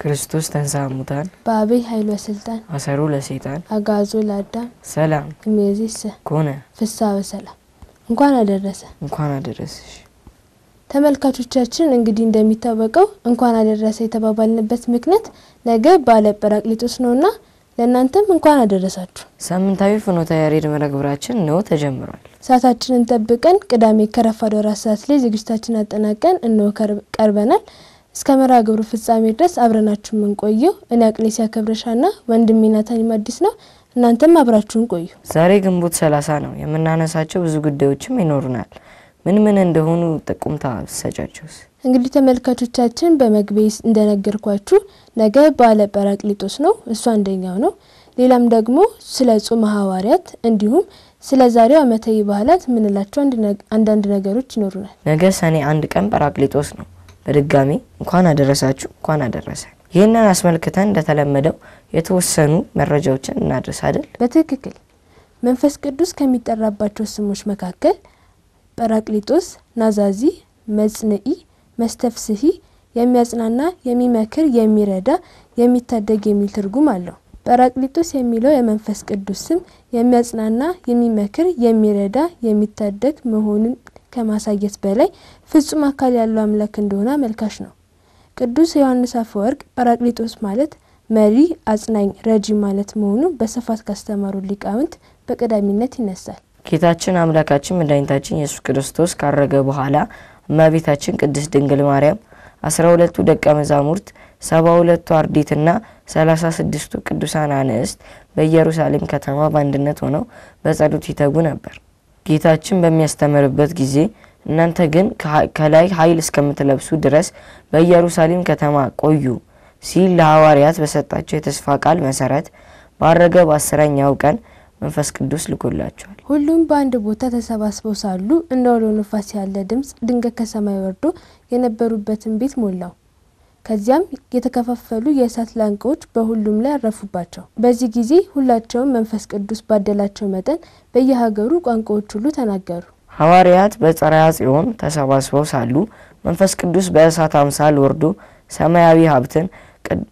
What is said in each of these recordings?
ክርስቶስ ተንሥአ እሙታን በአብይ ኃይል ወስልጣን አሰሮ ለሰይጣን አጋዞ ለአዳም ሰላም እምይእዜሰ ኮነ ፍስሐ ወሰላም። እንኳን አደረሰሽ። ተመልካቾቻችን እንግዲህ እንደሚታወቀው እንኳን አደረሰ የተባባልንበት ምክንያት ነገ በዓለ ጰራቅሊጦስ ነውና ለእናንተም እንኳን አደረሳችሁ። ሳምንታዊ ፍኖተ ያሬድ መርሃግብራችን ነው ተጀምሯል። ሰዓታችንን ጠብቀን ቅዳሜ ከረፋዶ 4 ሰዓት ላይ ዝግጅታችንን አጠናቀን ነው ቀርበናል። እስከ መርሃግብሩ ፍጻሜ ድረስ አብረናችሁ እንቆዩ። እኔ አቅሌሲያ ከብረሻና ወንድሜ ናታን ማዲስ ነው። እናንተም አብራችሁን ቆዩ። ዛሬ ግንቦት 30 ነው። የምናነሳቸው ብዙ ጉዳዮችም ይኖሩናል። ምን እንደሆኑ ጥቁምታ ሰጫቸውስ? እንግዲህ ተመልካቾቻችን በመግቢያ እንደነገርኳችሁ ነገ በዓለ ጰራቅሊጦስ ነው። እሱ አንደኛው ነው። ሌላም ደግሞ ስለ ጾመ ሐዋርያት እንዲሁም ስለ ዛሬው ዓመታዊ በዓላት ምንላቸው አንዳንድ ነገሮች ይኖሩናል። ነገ ሰኔ 1 ቀን ጰራቅሊጦስ ነው። በድጋሚ እንኳን አደረሳችሁ እንኳን አደረሰ። ይሄንን አስመልክተን እንደተለመደው የተወሰኑ መረጃዎችን እናድርስ አይደል? በትክክል መንፈስ ቅዱስ ከሚጠራባቸው ስሞች መካከል ጰራቅሊጦስ፣ ናዛዚ፣ መጽንዒ፣ መስተፍስሒ፣ የሚያጽናና፣ የሚመክር፣ የሚረዳ፣ የሚታደግ የሚል ትርጉም አለው። ጰራቅሊጦስ የሚለው የመንፈስ ቅዱስ ስም የሚያጽናና፣ የሚመክር፣ የሚረዳ፣ የሚታደግ መሆኑን ከማሳየት በላይ ፍጹም አካል ያለው አምላክ እንደሆነ መልካሽ ነው። ቅዱስ ዮሐንስ አፈወርቅ ጰራቅሊጦስ ማለት መሪ፣ አጽናኝ፣ ረጂ ማለት መሆኑ በስፋት ካስተማሩ ሊቃውንት በቀዳሚነት ይነሳል። ጌታችን አምላካችን መድኃኒታችን ኢየሱስ ክርስቶስ ካረገ በኋላ እመቤታችን ቅድስት ድንግል ማርያም 12ቱ ደቀ መዛሙርት 72ቱ አርድእትና 36ቱ ቅዱሳን አንስት በኢየሩሳሌም ከተማ በአንድነት ሆነው በጸሎት ይተጉ ነበር። ጌታችን በሚያስተምርበት ጊዜ እናንተ ግን ከላይ ኃይል እስከምትለብሱ ድረስ በኢየሩሳሌም ከተማ ቆዩ ሲል ለሐዋርያት በሰጣቸው የተስፋ ቃል መሰረት ባረገ በ10ኛው ቀን መንፈስ ቅዱስ ልኮላቸዋል። ሁሉም በአንድ ቦታ ተሰባስበው ሳሉ እንደ አውሎ ነፋስ ያለ ድምጽ ድንገት ከሰማይ ወርዶ የነበሩበትን ቤት ሞላው። ከዚያም የተከፋፈሉ የእሳት ላንቃዎች በሁሉም ላይ አረፉባቸው። በዚህ ጊዜ ሁላቸውም መንፈስ ቅዱስ ባደላቸው መጠን በየሀገሩ ቋንቋዎች ሁሉ ተናገሩ። ሐዋርያት በጽርሐ ጽዮን ተሰባስበው ሳሉ መንፈስ ቅዱስ በእሳት አምሳል ወርዶ ሰማያዊ ሀብትን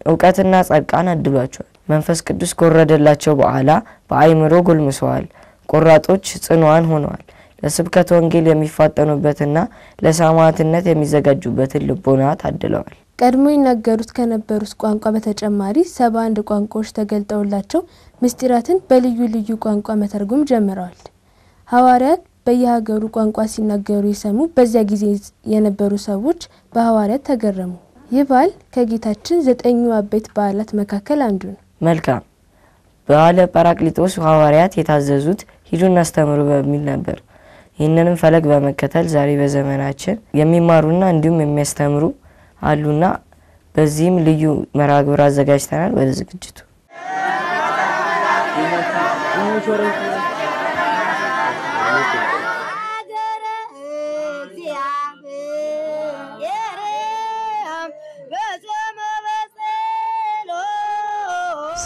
ዕውቀትና ጸጋን አድሏቸዋል። መንፈስ ቅዱስ ከወረደላቸው በኋላ በአይምሮ ጎልምሰዋል። ቆራጦች ጽኑዓን ሆነዋል። ለስብከተ ወንጌል የሚፋጠኑበትና ለሰማዕትነት የሚዘጋጁበትን ልቦና ታድለዋል። ቀድሞ ይናገሩት ከነበሩት ቋንቋ በተጨማሪ 71 ቋንቋዎች ተገልጠውላቸው ምስጢራትን በልዩ ልዩ ቋንቋ መተርጎም ጀምረዋል። ሐዋርያት በየሀገሩ ቋንቋ ሲናገሩ የሰሙ በዚያ ጊዜ የነበሩ ሰዎች በሐዋርያት ተገረሙ። ይህ በዓል ከጌታችን 9 አበይት በዓላት መካከል አንዱ ነው። መልካም። በዓለ ጰራቅሊጦስ ሐዋርያት የታዘዙት ሂዱና አስተምሩ በሚል ነበር። ይህንንም ፈለግ በመከተል ዛሬ በዘመናችን የሚማሩና እንዲሁም የሚያስተምሩ አሉና በዚህም ልዩ መርሃግብር አዘጋጅተናል። ወደ ዝግጅቱ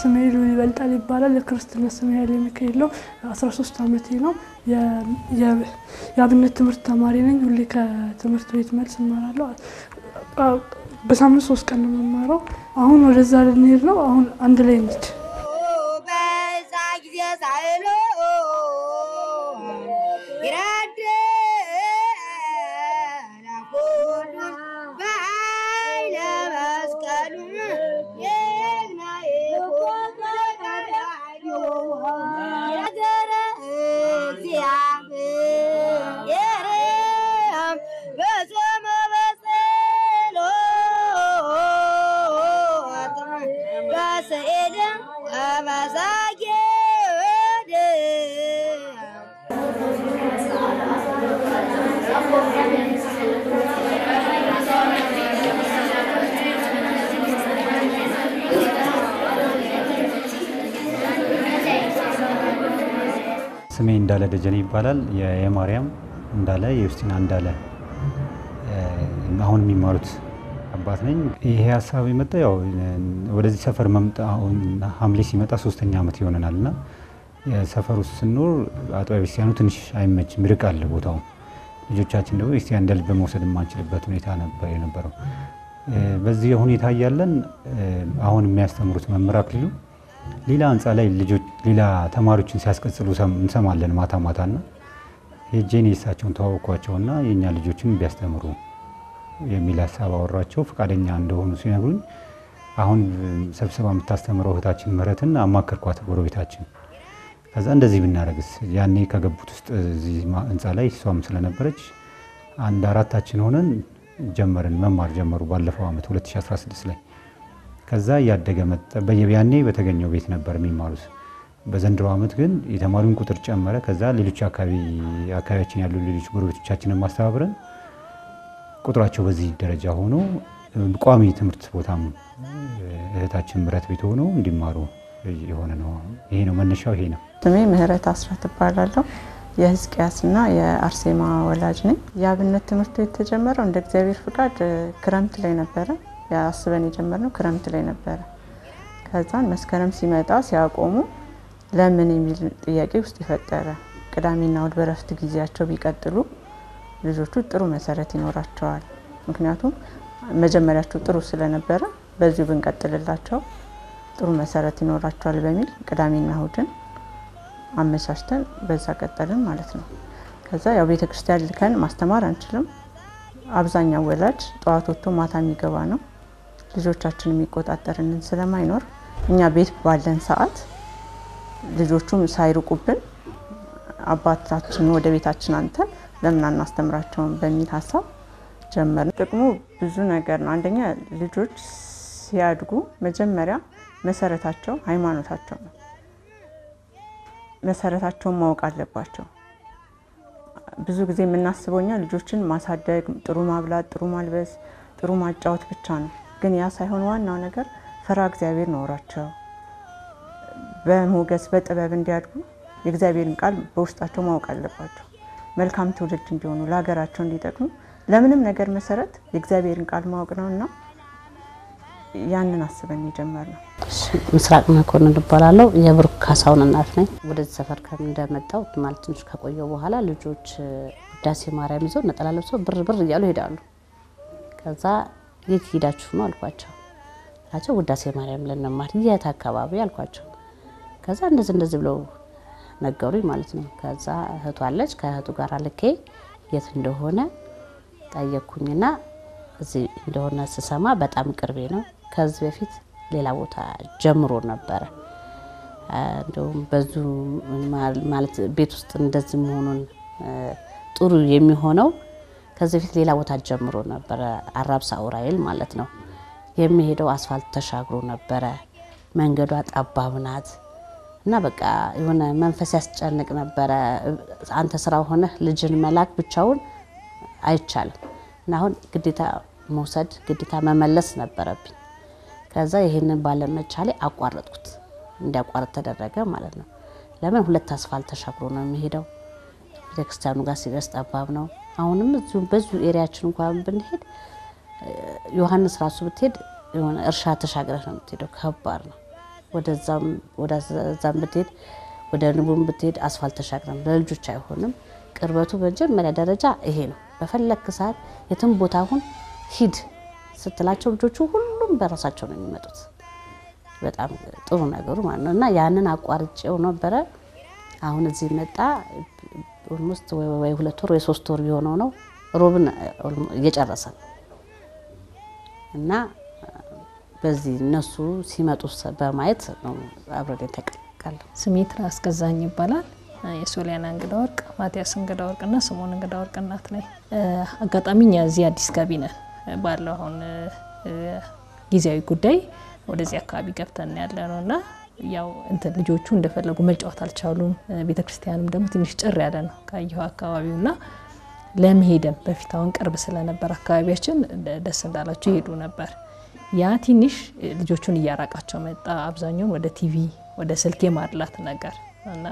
ስሜ ሉል ይበልጣል ይባላል። የክርስትና ስሜ ኃይለ ሚካኤል ነው። 13 ዓመቴ ነው። የአብነት ትምህርት ተማሪ ነኝ። ሁሌ ከትምህርት ቤት መልስ እማራለሁ። በሳምንት 3 ቀን ነው የምማረው። አሁን ወደዛ ልንሄድ ነው። አሁን አንድ ላይ ነች። ስሜ እንዳለ ደጀኔ ይባላል። የማርያም እንዳለ የዩስቲና እንዳለ አሁን የሚማሩት አባት ነኝ። ይሄ ሀሳብ የመጣ ያው ወደዚህ ሰፈር መምጣት ሐምሌ ሲመጣ 3ኛ ዓመት ይሆነናልና የሰፈሩ ስንኖር አጥቢያ ቤተክርስቲያኑ ትንሽ አይመችም፣ ይርቃል ቦታው። ልጆቻችን ደግሞ ቤተክርስቲያን እንደልብ በመውሰድ የማንችልበት ሁኔታ ነበር የነበረው። በዚህ ሁኔታ እያለን አሁን የሚያስተምሩት መምህር አክሊሉ ሌላ ህንጻ ላይ ልጆች ሌላ ተማሪዎችን ሲያስቀጽሉ እንሰማለን ማታ ማታና ሄጄን የእሳቸውን ተዋወቅኳቸውና የኛ ልጆችን ቢያስተምሩ የሚል ሀሳብ አወራቸው። ፈቃደኛ እንደሆኑ ሲነግሩኝ አሁን ሰብስባ የምታስተምረው እህታችን ምህረትን አማከርኳት ጎረቤታችን። ከዛ እንደዚህ ብናረግስ ያኔ ከገቡት ውስጥ እዚህ ህንጻ ላይ እሷም ስለነበረች አንድ አራታችን ሆነን ጀመርን መማር ጀመሩ ባለፈው አመት 2016 ላይ። ከዛ ያደገ መጣ። በየያኔ በተገኘው ቤት ነበር የሚማሩት። በዘንድሮ አመት ግን የተማሪውን ቁጥር ጨመረ። ከዛ ሌሎች አካባቢያችን ያሉ ሌሎች ጎረቤቶቻችንን ማስተባበረን ቁጥራቸው በዚህ ደረጃ ሆኖ ቋሚ ትምህርት ቦታም እህታችን ምህረት ቤት ሆኖ እንዲማሩ የሆነ ነው። ይሄ ነው መነሻው። ይሄ ነው። ስሜ ምህረት አስራት እባላለሁ። የሕዝቅያስና የአርሴማ ወላጅ ነኝ። የአብነት ትምህርት ቤት የተጀመረው እንደ እግዚአብሔር ፍቃድ ክረምት ላይ ነበረ። ያስበን የጀመርነው ክረምት ላይ ነበረ። ከዛን መስከረም ሲመጣ ሲያቆሙ ለምን የሚል ጥያቄ ውስጥ ይፈጠረ። ቅዳሜና እሁድ በረፍት ጊዜያቸው ቢቀጥሉ ልጆቹ ጥሩ መሰረት ይኖራቸዋል። ምክንያቱም መጀመሪያቸው ጥሩ ስለነበረ በዚሁ ብንቀጥልላቸው ጥሩ መሰረት ይኖራቸዋል በሚል ቅዳሜና እሁድን አመቻችተን በዛ ቀጠልን ማለት ነው። ከዛ ያው ቤተክርስቲያን ልከን ማስተማር አንችልም። አብዛኛው ወላጅ ጠዋት ወጥቶ ማታ የሚገባ ነው። ልጆቻችን የሚቆጣጠርልን ስለማይኖር እኛ ቤት ባለን ሰዓት ልጆቹም ሳይርቁብን አባታችን ወደ ቤታችን አንተን ለምን አናስተምራቸውም በሚል ሀሳብ ጀመርን። ጥቅሙ ብዙ ነገር ነው። አንደኛ ልጆች ሲያድጉ መጀመሪያ መሰረታቸው ሃይማኖታቸው ነው። መሰረታቸውን ማወቅ አለባቸው። ብዙ ጊዜ የምናስበውኛ ልጆችን ማሳደግ፣ ጥሩ ማብላት፣ ጥሩ ማልበስ፣ ጥሩ ማጫወት ብቻ ነው። ግን ያ ሳይሆን ዋናው ነገር ፈራ እግዚአብሔር ኖራቸው በሞገስ በጥበብ እንዲያድጉ የእግዚአብሔርን ቃል በውስጣቸው ማወቅ አለባቸው። መልካም ትውልድ እንዲሆኑ ለሀገራቸው እንዲጠቅሙ ለምንም ነገር መሰረት የእግዚአብሔርን ቃል ማወቅ ነውና ያንን አስበን የጀመርነው። ምስራቅ መኮንን እባላለሁ። የብሩክ ካሳውን እናት ነኝ። ወደዚህ ሰፈር እንደመጣው ማለት ትንሽ ከቆየው በኋላ ልጆች ውዳሴ ማርያም ይዘው ነጠላ ለብሰው ብር እያሉ ሄዳሉ። ከዛ የት ሄዳችሁ ነው አልኳቸው። አቸው ውዳሴ ማርያም ለነማር የት አካባቢ አልኳቸው። ከዛ እንደዚህ ብለው ነገሩኝ ማለት ነው። ከዛ እህቱ አለች። ከእህቱ ጋር ልኬ የት እንደሆነ ጠየቅኩኝና እዚህ እንደሆነ ስሰማ በጣም ቅርቤ ነው። ከዚህ በፊት ሌላ ቦታ ጀምሮ ነበር። እንደውም በዙ ማለት ቤት ውስጥ እንደዚህ መሆኑን ጥሩ የሚሆነው ከዚህ በፊት ሌላ ቦታ ጀምሮ ነበር። አራብሳ ኡራኤል ማለት ነው። የሚሄደው አስፋልት ተሻግሮ ነበር። መንገዷ ጠባብ ናት እና በቃ የሆነ መንፈስ ያስጨንቅ ነበር። አንተ ስራ ሆነ ልጅን መላክ ብቻውን አይቻልም እና አሁን ግዴታ መውሰድ ግዴታ መመለስ ነበረብኝ። ከዛ ይሄንን ባለመቻሌ አቋረጥኩት። እንዲያቋርጥ ተደረገ ማለት ነው። ለምን ሁለት አስፋልት ተሻግሮ ነው የሚሄደው። ቤተክርስቲያኑ ጋር ሲደርስ ጠባብ ነው። አሁንም በዙ ኤሪያችን እንኳን ብንሄድ ዮሐንስ ራሱ ብትሄድ የሆነ እርሻ ተሻግረህ ነው የምትሄደው። ከባድ ነው። ወደዛም ብትሄድ ወደ ንቡም ብትሄድ አስፋልት ተሻግረን ለልጆች አይሆንም። ቅርበቱ በመጀመሪያ ደረጃ ይሄ ነው። በፈለክ ሰዓት የትም ቦታ አሁን ሂድ ስትላቸው ልጆቹ ሁሉም በራሳቸው ነው የሚመጡት። በጣም ጥሩ ነገሩ ማለት ነው እና ያንን አቋርጬው ነበረ። አሁን እዚህ መጣ ኦልሞስት ወይ 2 ወር ወይ 3 ወር የሆነው ነው። ሮብን እየጨረሰ እና በዚህ እነሱ ሲመጡ በማየት ነው አብረን ተቀላቀል። ስሜት ራስ ገዛኝ ይባላል። የሶሊያና እንግዳ ወርቅ ማቲያስ እንግዳ ወርቅና ስሞን እንግዳ ወርቅ እናት ነኝ። አጋጣሚኛ እዚህ አዲስ ገቢ ነን ባለው አሁን ጊዜያዊ ጉዳይ ወደዚህ አካባቢ ገብተን ያለነውና ያው እንትን ልጆቹ እንደፈለጉ መጫወት አልቻሉም። ቤተክርስቲያንም ደግሞ ትንሽ ጭር ያለ ነው ካየው አካባቢውና ለመሄድም በፊታውን ቅርብ ስለነበር አካባቢያችን ደስ እንዳላቸው ይሄዱ ነበር። ያ ትንሽ ልጆቹን እያራቃቸው መጣ። አብዛኛው ወደ ቲቪ ወደ ስልክ የማድላት ነገር እና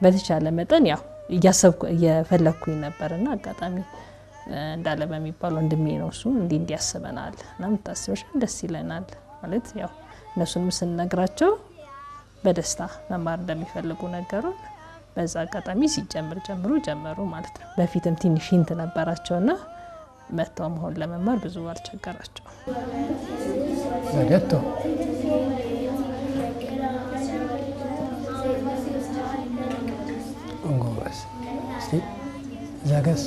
በተቻለ መጠን ያው እያሰብኩ እየፈለኩኝ ነበርና አጋጣሚ እንዳለ በሚባል ወንድሜ ነው እሱ እንዲያስበናል እና ምታስበሽ ደስ ይለናል ማለት ያው እነሱንም ስንነግራቸው በደስታ መማር እንደሚፈልጉ ነገሩን በዛ አጋጣሚ ጀመሩ ማለት ነው። በፊትም ትንሽ ሂንት ነበራቸውና መተው መሆን ለመማር ብዙ አልቸገራቸው። ዘደቶ እንጎስ እስቲ ዛገስ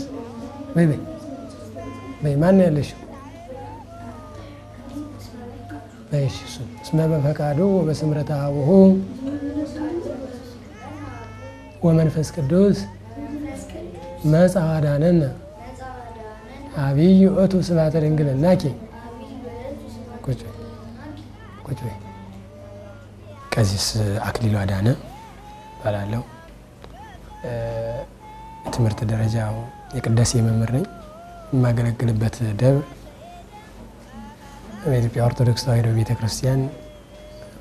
በይ ማን ያለሽ በይሽ እስመ በፈቃዱ ወበስምረተ አቡሁ ወመንፈስ ቅዱስ መጽአ አዳነነ አብይ ውእቱ ስብሐተ ድንግልናኪ ቁጭ በይ። ቀሲስ አክሊሉ አዳነ እባላለሁ። ትምህርት ደረጃው የቅዳሴ መምህር ነኝ። የማገለግልበት ደብር በኢትዮጵያ ኦርቶዶክስ ተዋሕዶ ቤተክርስቲያን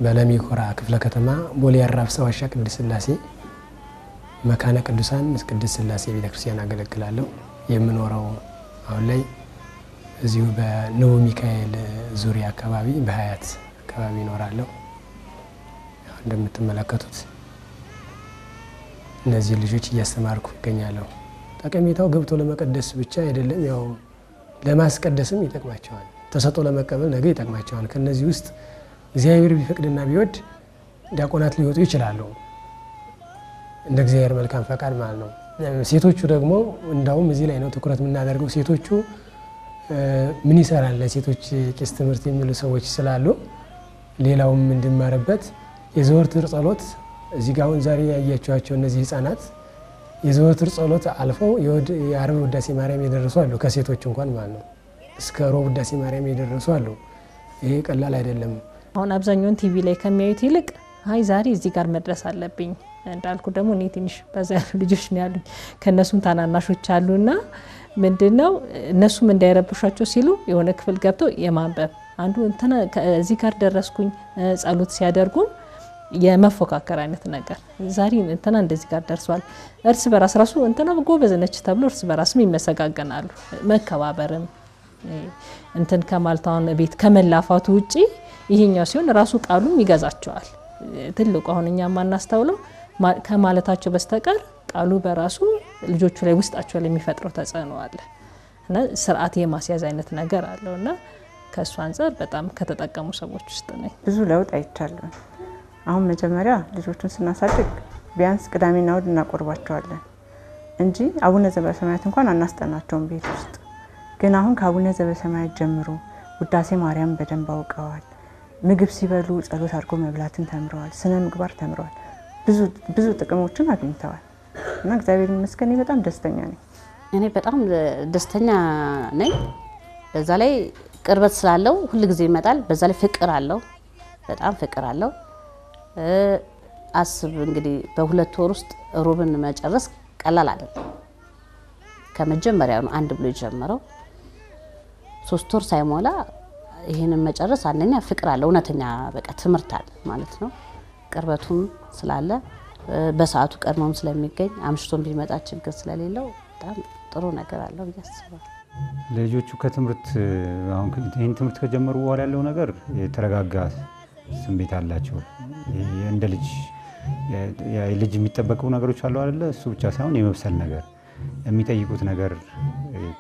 በለሚ ኩራ ክፍለ ከተማ ቦሌ አራብሳ ዋሻ ቅድስት ሥላሴ መካነ ቅዱሳን ቅድስት ሥላሴ ቤተክርስቲያን አገለግላለሁ። የምኖረው አሁን ላይ እዚሁ በንቡ ሚካኤል ዙሪያ አካባቢ በሀያት አካባቢ እኖራለሁ። እንደምትመለከቱት እነዚህ ልጆች እያስተማርኩ እገኛለሁ። ጠቀሜታው ገብቶ ለመቀደስ ብቻ አይደለም፣ ያው ለማስቀደስም ይጠቅማቸዋል። ተሰጥቶ ለመቀበል ነገ ይጠቅማቸዋል። ከነዚህ ውስጥ እግዚአብሔር ቢፈቅድና ቢወድ ዲያቆናት ሊወጡ ይችላሉ፣ እንደ እግዚአብሔር መልካም ፈቃድ ማለት ነው። ሴቶቹ ደግሞ እንዳውም እዚህ ላይ ነው ትኩረት የምናደርገው። ሴቶቹ ምን ይሰራል ለሴቶች ቄስ ትምህርት የሚሉ ሰዎች ስላሉ ሌላውም እንድማርበት የዘወትር ጸሎት እዚህ ጋር አሁን ዛሬ ያያችኋቸው እነዚህ ህፃናት የዘወትር ጸሎት አልፈው የዓርብ ውዳሴ ማርያም የደረሱ አሉ። ከሴቶች እንኳን ማለት ነው እስከ ሮብ ውዳሴ ማርያም የደረሱ አሉ። ይሄ ቀላል አይደለም። አሁን አብዛኛውን ቲቪ ላይ ከሚያዩት ይልቅ አይ ዛሬ እዚህ ጋር መድረስ አለብኝ እንዳልኩ ደግሞ እኔ ትንሽ በዛ ያሉ ልጆች ነው ያሉኝ። ከነሱም ታናናሾች አሉና ምንድነው እነሱም እንዳይረብሻቸው ሲሉ የሆነ ክፍል ገብተው የማንበብ አንዱ እንትና እዚህ ጋር ደረስኩኝ ጸሎት ሲያደርጉም የመፎካከር አይነት ነገር ዛሬ እንትና እንደዚህ ጋር ደርሷል እርስ በራስ ራሱ እንትና ጎበዝ ነች ተብሎ እርስ በራስም ይመሰጋገናሉ። መከባበርም እንትን ከማልታውን ቤት ከመላፋቱ ውጪ ይሄኛው ሲሆን ራሱ ቃሉም ይገዛቸዋል። ትልቁ አሁን እኛ ማናስተውለው ከማለታቸው በስተቀር ቃሉ በራሱ ልጆቹ ላይ ውስጣቸው ላይ የሚፈጥረው ተጽዕኖ አለ እና ስርዓት የማስያዝ አይነት ነገር አለውና ከሱ አንፃር በጣም ከተጠቀሙ ሰዎች ውስጥ ነኝ። ብዙ ለውጥ አይቻለሁ። አሁን መጀመሪያ ልጆቹን ስናሳድግ ቢያንስ ቅዳሜና እሁድ እናቆርባቸዋለን እንጂ አቡነ ዘበሰማያት እንኳን አናስጠናቸውም ቤት ውስጥ። ግን አሁን ከአቡነ ዘበሰማያት ጀምሮ ውዳሴ ማርያም በደንብ አውቀዋል። ምግብ ሲበሉ ጸሎት አድርጎ መብላትን ተምረዋል። ስነ ምግባር ተምረዋል። ብዙ ጥቅሞችን አግኝተዋል እና እግዚአብሔር ይመስገን በጣም ደስተኛ ነኝ። እኔ በጣም ደስተኛ ነኝ። በዛ ላይ ቅርበት ስላለው ሁሉ ጊዜ ይመጣል። በዛ ላይ ፍቅር አለው፣ በጣም ፍቅር አለው። አስብ እንግዲህ በሁለት ወር ውስጥ ሮብን መጨረስ ቀላል አይደለም። ከመጀመሪያው ነው አንድ ብሎ የጀመረው 3 ወር ሳይሞላ ይሄንን መጨረስ አንደኛ ፍቅር አለ፣ እውነተኛ በቃ ትምህርት አለ ማለት ነው። ቅርበቱም ስላለ በሰዓቱ ቀድሞም ስለሚገኝ አምሽቶም ቢመጣ ችግር ስለሌለው በጣም ጥሩ ነገር አለው ያስባል። ልጆቹ ከትምህርት አሁን ይሄን ትምህርት ከጀመሩ በኋላ ያለው ነገር የተረጋጋ ስሜት አላቸው። እንደ ልጅ የሚጠበቀው ነገሮች አሉ አይደለ? እሱ ብቻ ሳይሆን የመብሰል ነገር የሚጠይቁት ነገር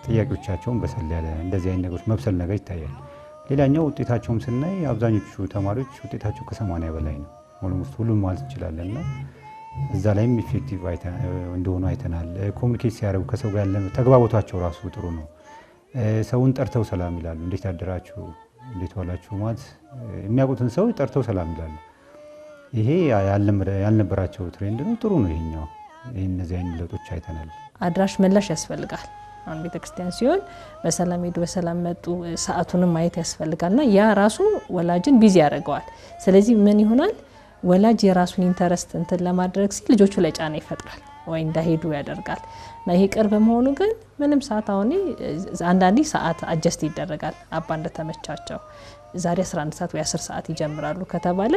ጥያቄዎቻቸውን በሰል ያለ እንደዚህ አይነት ነገሮች መብሰል ነገር ይታያል። ሌላኛው ውጤታቸውም ስናይ አብዛኞቹ ተማሪዎች ውጤታቸው ከ80 በላይ ነው። ኦልሞስት ሁሉም ማለት እንችላለንና እዛ ላይም ኢፌክቲቭ እንደሆኑ አይተናል። ኮሙኒኬት ሲያደርጉ ከሰው ጋር ያለ ተግባቦታቸው ራሱ ጥሩ ነው። ሰውን ጠርተው ሰላም ይላሉ። እንዴት አደራችሁ፣ እንዴት ዋላችሁ ማለት የሚያውቁትን ሰው ጠርተው ሰላም ይላሉ። ይሄ ያልነበራቸው ትሬንድ ነው። ጥሩ ነው ይሄኛው። እነዚህ አይነት ለውጦች አይተናል። አድራሽ መላሽ ያስፈልጋል። አሁን ቤተክርስቲያን ሲሆን በሰላም ሄዱ በሰላም መጡ ሰዓቱንም ማየት ያስፈልጋልና ያ ራሱ ወላጅን ቢዚ ያደርገዋል። ስለዚህ ምን ይሆናል ወላጅ የራሱን ኢንተረስት እንትን ለማድረግ ሲል ልጆቹ ላይ ጫና ይፈጥራል ወይ እንዳይሄዱ ያደርጋል። እና ይሄ ቅርብ መሆኑ ግን ምንም ሰዓት አሁን አንዳንዴ ሰዓት አጀስት ይደረጋል። አባ እንደተመቻቸው ዛሬ 11 ሰዓት ወይ 10 ሰዓት ይጀምራሉ ከተባለ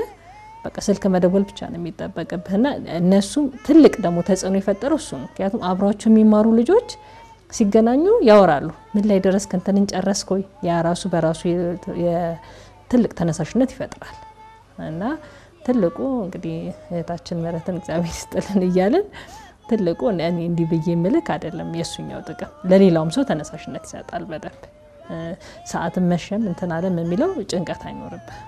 በቃ ስልክ መደወል ብቻ ነው የሚጠበቅብህና እነሱም ትልቅ ደግሞ ተጽዕኖ የፈጠረው እሱ ነው። ምክንያቱም አብራቸው የሚማሩ ልጆች ሲገናኙ ያወራሉ። ምን ላይ ደረስክ እንተንን ጨረስኩኝ ያ ራሱ በራሱ ትልቅ ተነሳሽነት ይፈጥራል። እና ትልቁ እንግዲህ እህታችን ምህረትን እግዚአብሔር ይስጥልን እያልን ትልቁ እኔ እንዲህ ብዬ ምልክ አይደለም የሱኛው ጥቅም ለሌላውም ሰው ተነሳሽነት ይሰጣል። በደንብ ሰዓትን መሸም እንትን አለም የሚለው ጭንቀት አይኖርብህ።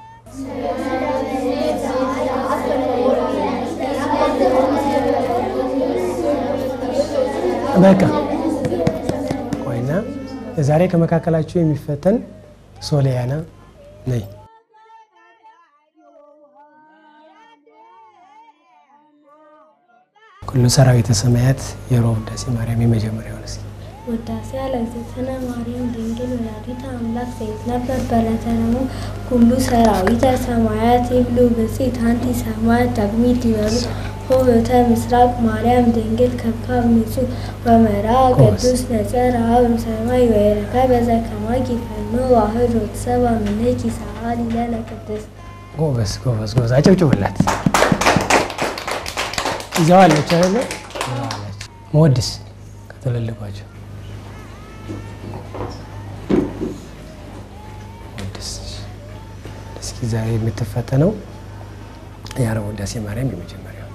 በቃ ቆይና ዛሬ ከመካከላችሁ የሚፈተን ሶሊያና ነይ። ኩሉ ሰራዊተ ሰማያት የሮብ ውዳሴ ማርያም የመጀመሪያው ነው። ውዳሴ ለእግዝእትነ ማርያም ድንግል ወላዲተ አምላክ ዘይትነበብ በለተነሙ ኩሉ ሰራዊተ ሰማያት ይብሉ ብፅዕት አንቲ ሰማያት ዳግሚት ይበሉ ሆህተ ምስራቅ ማርያም ድንግል ከብካብ ንጹሕ ወመራ ቅዱስ ነጸር አብ ሰማይ ወይረከበ ዘከማኪ ፈኖ ዋህድ ወተሰባ ምንኪ ሰዓሊ ለነ ቅድስት። ጎበዝ ጎበዝ ጎበዝ፣ አጨብጭቡላት። እዛው አለች አይደለ? መወድስ ከተለለባቸው ወድስ። እስኪ ዛሬ የምትፈተነው የሮብ ውዳሴ ማርያም የመጀመሪያው።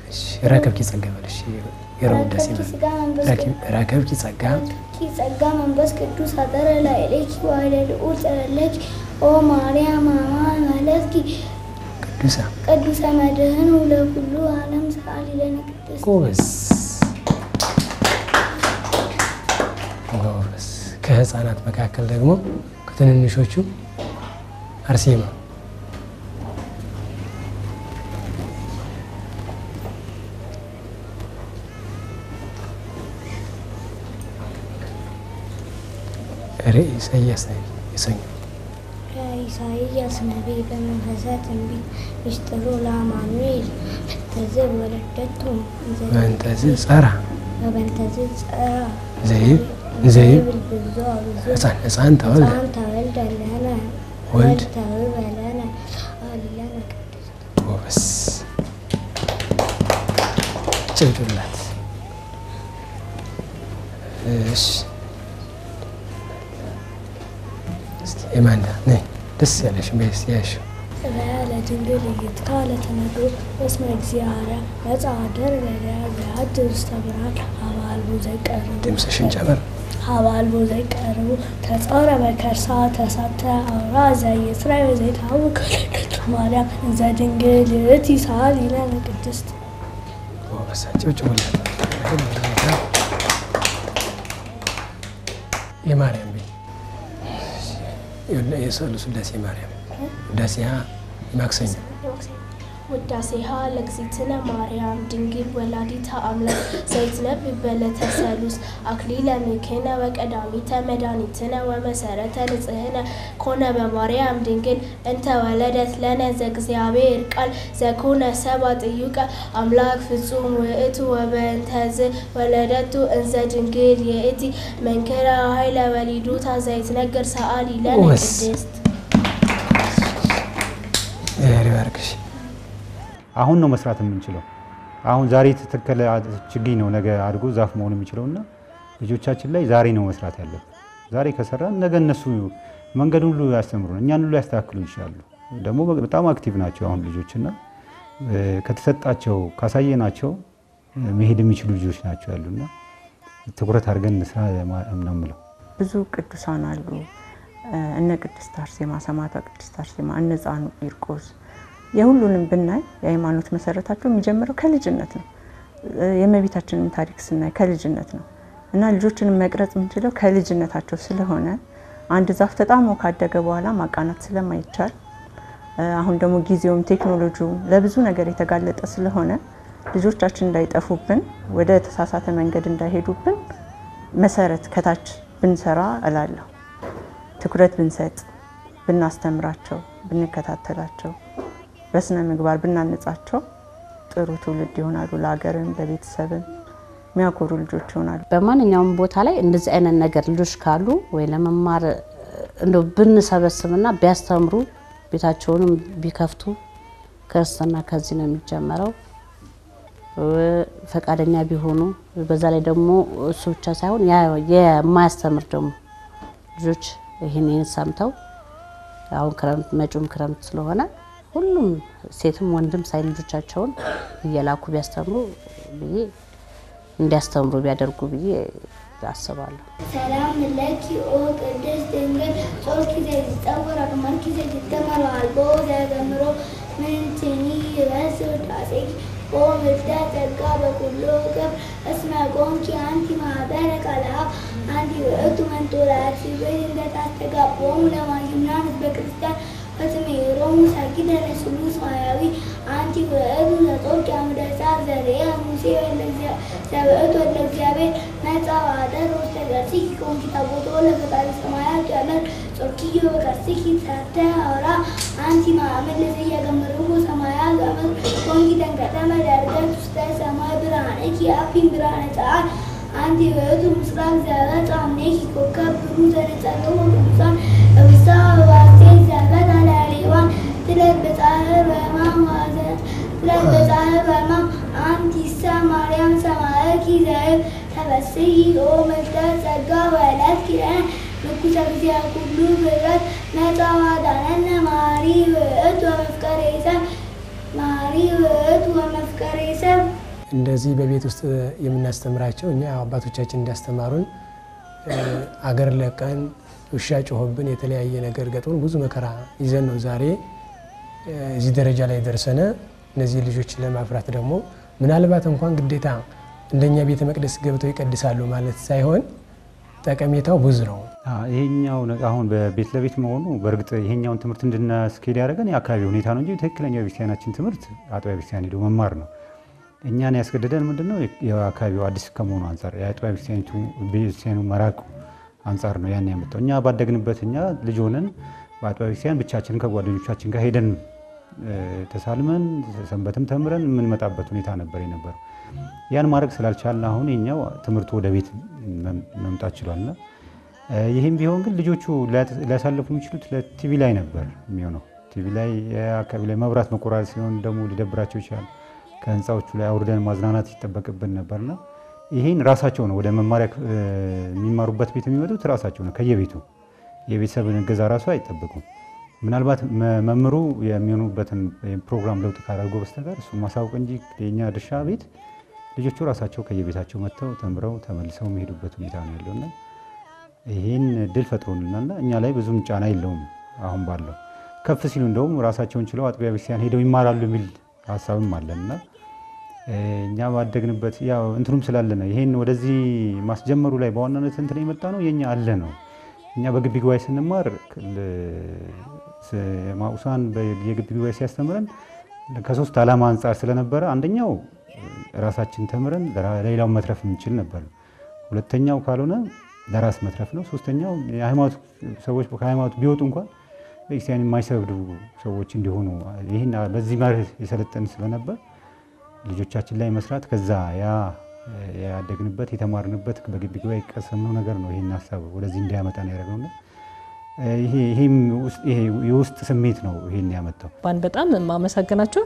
እሺ ረከብኪ ጸጋ በለሽ። የሮብ ውዳሴ ማርያም ረከብኪ ጸጋ ጸጋ መንፈስ ቅዱስ አደረ ላዕሌኪ ወኃይለ ልዑል ጸለለኪ ኦ ማርያም አማን አለኪ ቅዱሰ መድኅን ለኩሉ ዓለም ሰዓሊ ለነ ቅድስት። ጎበዝ ጎበዝ። ከህፃናት መካከል ደግሞ ከትንንሾቹ አርሴማ ኢሳይያስ ነቢይ የሰኞ ኢሳይያስ ነቢይ በመንፈሰ ትንቢት ምስጢሩ ለአማኑኤል ተዘብ ወለደቱ በእንተዝ ጸራ ዘይብ ሕፃን ተወልደ ለነ ወልድ ተውበ ለነ አሊለነ ቅድስት። ጎበዝ ጭብጭብላት። እሺ የማንዳ ነይ ደስ ያለሽ በስ ያሽ ራያ ለድንግል ይትካለ ተነግሮ በስመ እግዚአብሔር ወጻደር ለያ ያድ ተብራል አባል ወዘቀሩ ድምፅሽን ጨምር። አባል ወዘቀሩ ተጻረ በከርሳ ተሳተ አውራዛ የእስራኤል ዘይታወቅ ማርያም እንዘ ድንግል ትሳል ይለነ ቅድስት። ወሰጭው ጭውላት የማርያም የሰሉስ ውዳሴ ማርያም ውዳሴሃ ማክሰኞ ውዳሴሃ ለእግዝእትነ ማርያም ድንግል ወላዲተ አምላክ ዘይትነበብ በዕለተ ሰሉስ አክሊለ ምክህነ ወቀዳሚተ መድኃኒትነ ወመሰረተ ንጽሕነ ኮነ በማርያም ድንግል እንተ ወለደት ለነ ዘእግዚአብሔር ቃል ዘኮነ ሰብአ ጥዩቀ አምላክ ፍጹም ውእቱ ወበእንተዝ ወለደቱ እንዘ ድንግል ይእቲ መንክረ ኃይለ ወሊዱታ ዘይትነገር ሰዓሊ ለነ ቅድስት። ይባርክሽ። አሁን ነው መስራት የምንችለው። አሁን ዛሬ የተተከለ ችግኝ ነው ነገ አድጎ ዛፍ መሆን የሚችለውና ልጆቻችን ላይ ዛሬ ነው መስራት ያለብን። ዛሬ ከሰራን ነገ እነሱ መንገድ ሁሉ ያስተምሩን፣ እኛን ሁሉ ያስተካክሉ ይችላሉ። ደግሞ በጣም አክቲቭ ናቸው አሁን ልጆችና ከተሰጣቸው ካሳየናቸው መሄድ የሚችሉ ልጆች ናቸው ያሉና ትኩረት አድርገን እንስራ ነው የምለው። ብዙ ቅዱሳን አሉ። እነ ቅድስት አርሴማ ሰማዕቷ ቅድስት አርሴማ፣ እነ ሕፃኑ ቂርቆስ የሁሉንም ብናይ የሃይማኖት መሰረታቸው የሚጀምረው ከልጅነት ነው። የእመቤታችንን ታሪክ ስናይ ከልጅነት ነው እና ልጆችን መቅረጽ የምንችለው ከልጅነታቸው ስለሆነ አንድ ዛፍ ተጣሞ ካደገ በኋላ ማቃናት ስለማይቻል አሁን ደግሞ ጊዜውም ቴክኖሎጂውም ለብዙ ነገር የተጋለጠ ስለሆነ ልጆቻችን እንዳይጠፉብን ወደ ተሳሳተ መንገድ እንዳይሄዱብን መሰረት ከታች ብንሰራ እላለሁ። ትኩረት ብንሰጥ፣ ብናስተምራቸው፣ ብንከታተላቸው፣ በስነ ምግባር ብናነጻቸው ጥሩ ትውልድ ይሆናሉ። ለሀገርም ለቤተሰብም የሚያኮሩ ልጆች ይሆናሉ። በማንኛውም ቦታ ላይ እንደዚህ አይነት ነገር ልጆች ካሉ ወይ ለመማር እንደው ብንሰበስብና ቢያስተምሩ ቤታቸውንም ቢከፍቱ ክርስትና ከዚህ ነው የሚጀመረው። ፈቃደኛ ቢሆኑ በዛ ላይ ደግሞ እሱ ብቻ ሳይሆን የማያስተምር ደግሞ ልጆች ይሄንን ሰምተው አሁን ክረምት መጪውም ክረምት ስለሆነ ሁሉም ሴትም ወንድም ሳይ ልጆቻቸውን እየላኩ ቢያስተምሩ ብዬ እንዲያስተምሩ ቢያደርጉ ብዬ አስባለሁ። ሰላም ለኪ ኦ ቅድስት ድንግል ጾርኪ ዘይጸወር አቅመርኪ ዘይተመሩ አልቦ ዘገምሮ ምንትኒ ይበስ ወዳሴኪ ኦ ምልዕተ ጸጋ በኩሉ ክብር እስመ ኮንኪ አንቲ ማኅበረ ቃልአብ አንቲ ውእቱ መንጦላዕቲ በይ እንደታስተጋቦሙ ለማይምናን ህዝበ ክርስቲያን ወትሜሮሙ ሰጊደ ለስሉስ ማያዊ አንቲ ውእቱ ዘጾርኪ አምደ እሳት ዘርአ ሙሴ ዘውእቱ ወልደ እግዚአብሔር መጻ ወአደረ ውስተ ገጽኪ ኮንኪ ታቦቶ ለፈጣሪ ሰማያት ያመር ጾርኪዮ በቀስኪ ተርተ አውራ አንቲ ማእምር ለዘየገምርሁ ሰማያት ያመር ኮንኪ ተንቀጠመ ደርገት ውስተ ሰማይ ብርሃንኪ አፊን ብርሃነ ፀሐይ አንቲ ውእቱ ምስራቅ ዘወጽእ እምኔኪ ኮከብ ብሩህ ዘነጸርሁ ቅዱሳን እብሳ ወባሴ ዘበት አላሌዋን ትለት በጻሕር በሕማም ትለት በጻሕር በሕማም አንቲሰ ማርያም ሰማዕኪ ዘእብ ተበስሒ ኦ ምልዕተ ጸጋ ወዕለት ኪዳነ ንኩሰ እግዚአ ኩሉ ፍጥረት ነጻ ወአዳነነ መሐሪ ውእቱ ወመፍቀሬ ሰብ መሐሪ ውእቱ ወመፍቀሬ ሰብ። እንደዚህ በቤት ውስጥ የምናስተምራቸው እኛ አባቶቻችን እንዳስተማሩን አገር ለቀን ውሻ ጮሆብን የተለያየ ነገር ገጥሞን ብዙ መከራ ይዘን ነው ዛሬ እዚህ ደረጃ ላይ ደርሰነ። እነዚህ ልጆች ለማፍራት ደግሞ ምናልባት እንኳን ግዴታ እንደኛ ቤተ መቅደስ ገብተው ይቀድሳሉ ማለት ሳይሆን ጠቀሜታው ብዙ ነው። ይሄኛው አሁን በቤት ለቤት መሆኑ በእርግጥ ይሄኛውን ትምህርት እንድናስኬድ ያደረገን የአካባቢ ሁኔታ ነው እንጂ ትክክለኛው ቤተክርስቲያናችን ትምህርት አጥቢያ ቤተክርስቲያን ሄዶ መማር ነው። እኛን ያስገደደን ምንድነው የአካባቢው አዲስ ከመሆኑ አንፃር የአጥቢያ ቤተክርስቲያኑ መራቁ አንፃር ነው ያን ያመጣው። እኛ ባደግንበት እኛ ልጅ ሆነን በአጥቢያ ቤተክርስቲያን ብቻችንን ከጓደኞቻችን ጋር ሄደን ተሳልመን ሰንበትም ተምረን የምንመጣበት ሁኔታ ነበር የነበረው። ያን ማድረግ ስላልቻልን አሁን የኛው ትምህርቱ ወደ ቤት መምጣት ችሏልና ይህም ቢሆን ግን ልጆቹ ሊያሳልፉ የሚችሉት ለቲቪ ላይ ነበር የሚሆነው። ቲቪ ላይ የአካባቢ ላይ መብራት መቆራረጥ ሲሆን ደግሞ ሊደብራቸው ይችላል። ከህንፃዎቹ ላይ አውርደን ማዝናናት ይጠበቅብን ነበርና ይሄን ራሳቸው ነው ወደ መማሪያ የሚማሩበት ቤት የሚመጡት ራሳቸው ነው ከየቤቱ የቤተሰብን እገዛ ራሱ አይጠብቁም። ምናልባት መምህሩ የሚሆኑበትን ፕሮግራም ለውጥ ካደረጉ በስተቀር እሱ ማሳወቅ እንጂ የኛ ድርሻ ቤት ልጆቹ ራሳቸው ከየቤታቸው መጥተው ተምረው ተመልሰው የሚሄዱበት ሁኔታ ነው ያለውና ይሄን ድል ፈጥሮልናልና እኛ ላይ ብዙም ጫና የለውም። አሁን ባለው ከፍ ሲሉ እንደውም ራሳቸውን ችለው አጥቢያ ቤተክርስቲያን ሄደው ይማራሉ የሚል ሀሳብም አለና እኛ ባደግንበት ያው እንትኑም ስላለና ይሄን ወደዚህ ማስጀመሩ ላይ በዋናነት እንትን የመጣ ነው የኛ አለ ነው። እኛ በግቢ ጉባኤ ስንማር ማኡሳን በየግቢ ጉባኤ ሲያስተምረን ከሶስት ዓላማ አንፃር ስለነበረ አንደኛው ራሳችን ተምረን ለሌላው መትረፍ እንችል ነበር። ሁለተኛው ካልሆነ ለራስ መትረፍ ነው። ሶስተኛው የሃይማኖት ሰዎች ከሃይማኖት ቢወጡ እንኳን ቤተክርስቲያን የማይሰግዱ ሰዎች እንዲሆኑ ይሄን በዚህ መርህ የሰለጠን ስለነበር ልጆቻችን ላይ መስራት ከዛ ያደግንበት የተማርንበት በግቢ ጉባኤ የቀሰምነው ነገር ነው ይሄን ሐሳብ ወደዚህ እንዲያመጣ ነው ያደረገውና ይሄም የውስጥ ስሜት ነው ይሄን ያመጣው። በጣም ማመሰግናቸው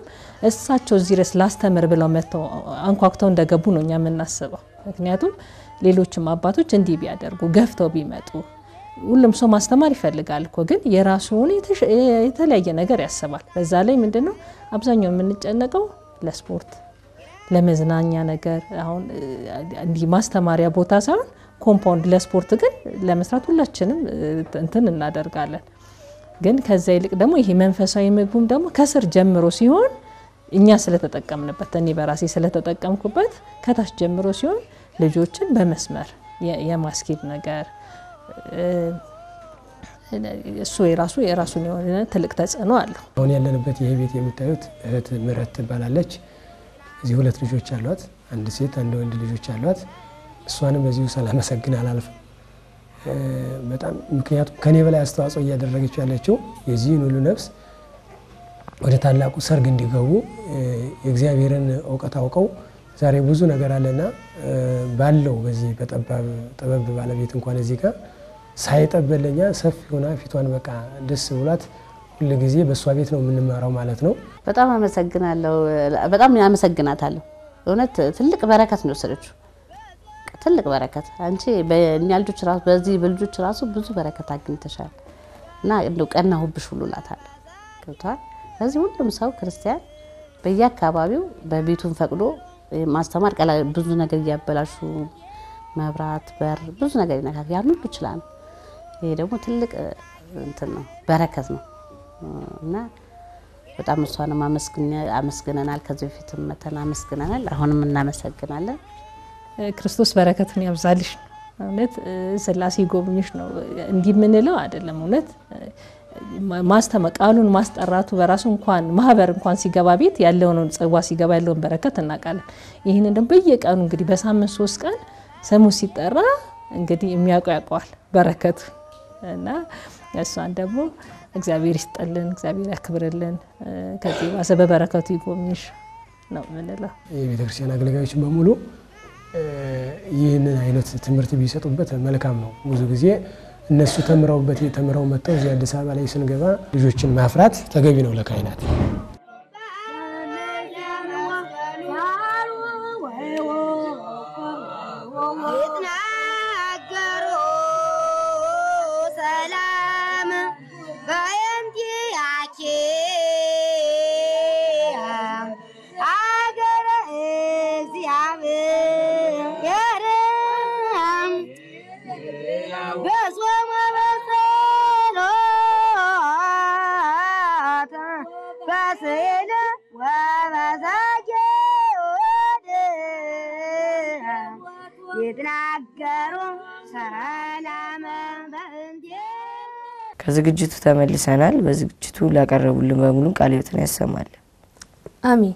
እሳቸው እዚህ ድረስ ላስተምር ብለው መተው አንኳኩተው እንደገቡ ነው እኛ የምናስበው። ምክንያቱም ሌሎችም አባቶች እንዲህ ቢያደርጉ ገፍተው ቢመጡ ሁሉም ሰው ማስተማር ይፈልጋል እኮ ግን የራሱን የተለያየ ነገር ያስባል። በዛ ላይ ምንድነው አብዛኛው የምንጨነቀው ለስፖርት ለመዝናኛ ነገር አሁን እንዲህ ማስተማሪያ ቦታ ሳይሆን ኮምፓውንድ ለስፖርት ግን ለመስራት ሁላችንም እንትን እናደርጋለን። ግን ከዛ ይልቅ ደግሞ ይሄ መንፈሳዊ ምግቡም ደግሞ ከስር ጀምሮ ሲሆን እኛ ስለተጠቀምንበት እኔ በራሴ ስለተጠቀምኩበት ከታች ጀምሮ ሲሆን ልጆችን በመስመር የማስኬድ ነገር እሱ የራሱን የሆነ ትልቅ ተጽዕኖ አለው። አሁን ያለንበት ይሄ ቤት የምታዩት እህት ምረት ትባላለች። እዚህ ሁለት ልጆች አሏት፣ አንድ ሴት አንድ ወንድ ልጆች አሏት። እሷንም በዚሁ ሳላመሰግን አላልፍም። በጣም ምክንያቱም ከኔ በላይ አስተዋጽኦ እያደረገች ያለችው የዚህን ሁሉ ነፍስ ወደ ታላቁ ሰርግ እንዲገቡ የእግዚአብሔርን እውቀት አውቀው ዛሬ ብዙ ነገር አለና ባለው በዚህ በጠባብ ጥበብ ባለቤት እንኳን እዚህ ጋር ሳይጠበለኛ ሰፊ ሆና ፊቷን በቃ ደስ ብሏት ሁሉ ጊዜ በእሷ ቤት ነው የምንማረው ማለት ነው። በጣም አመሰግናለሁ። በጣም አመሰግናታለሁ። እውነት ትልቅ በረከት ነው የወሰደችው። ትልቅ በረከት አንቺ በእኛ ልጆች ራሱ በዚህ በልጆች ራሱ ብዙ በረከት አግኝተሻል እና እንደው ቀናሁብሽ ሁሉ እላታለሁ። ገብቷል። ስለዚህ ሁሉም ሰው ክርስቲያን በየአካባቢው በቤቱን ፈቅዶ ማስተማር ብዙ ነገር እያበላሹ መብራት በር ብዙ ነገር ይነካል። ያን ሁሉ ይችላል። ይሄ ደግሞ ትልቅ እንትን ነው በረከት ነው እና በጣም እሷንም አመስግነናል። ከዚህ በፊትም መተን አመስግነናል። አሁንም እናመሰግናለን። ክርስቶስ በረከቱን ያብዛልሽ። እውነት ስላሴ ጎብኝሽ ነው እንዲህ ምንለው አይደለም። እውነት ቃሉን ማስጠራቱ በራሱ እንኳን ማህበር እንኳን ሲገባ ቤት ያለውን ጽዋ ሲገባ ያለውን በረከት እናውቃለን። ይሄንን ደግሞ በየቀኑ እንግዲህ በሳምንት 3 ቀን ስሙ ሲጠራ እንግዲህ የሚያውቀው ያውቀዋል በረከቱ እና እሷን ደግሞ እግዚአብሔር ይስጥልን፣ እግዚአብሔር ያክብርልን፣ ከዚህ ባሰ በበረከቱ ይጎብኝሽ ነው ምንለው። የቤተክርስቲያን አገልጋዮች በሙሉ ይህንን አይነት ትምህርት ቢሰጡበት መልካም ነው። ብዙ ጊዜ እነሱ ተምረው መጥተው እዚህ አዲስ አበባ ላይ ስንገባ ልጆችን ማፍራት ተገቢ ነው ለካህናት። ከዝግጅቱ ተመልሰናል። በዝግጅቱ ላቀረቡልን በሙሉ ቃለ ሕይወትን ያሰማል። አሜን።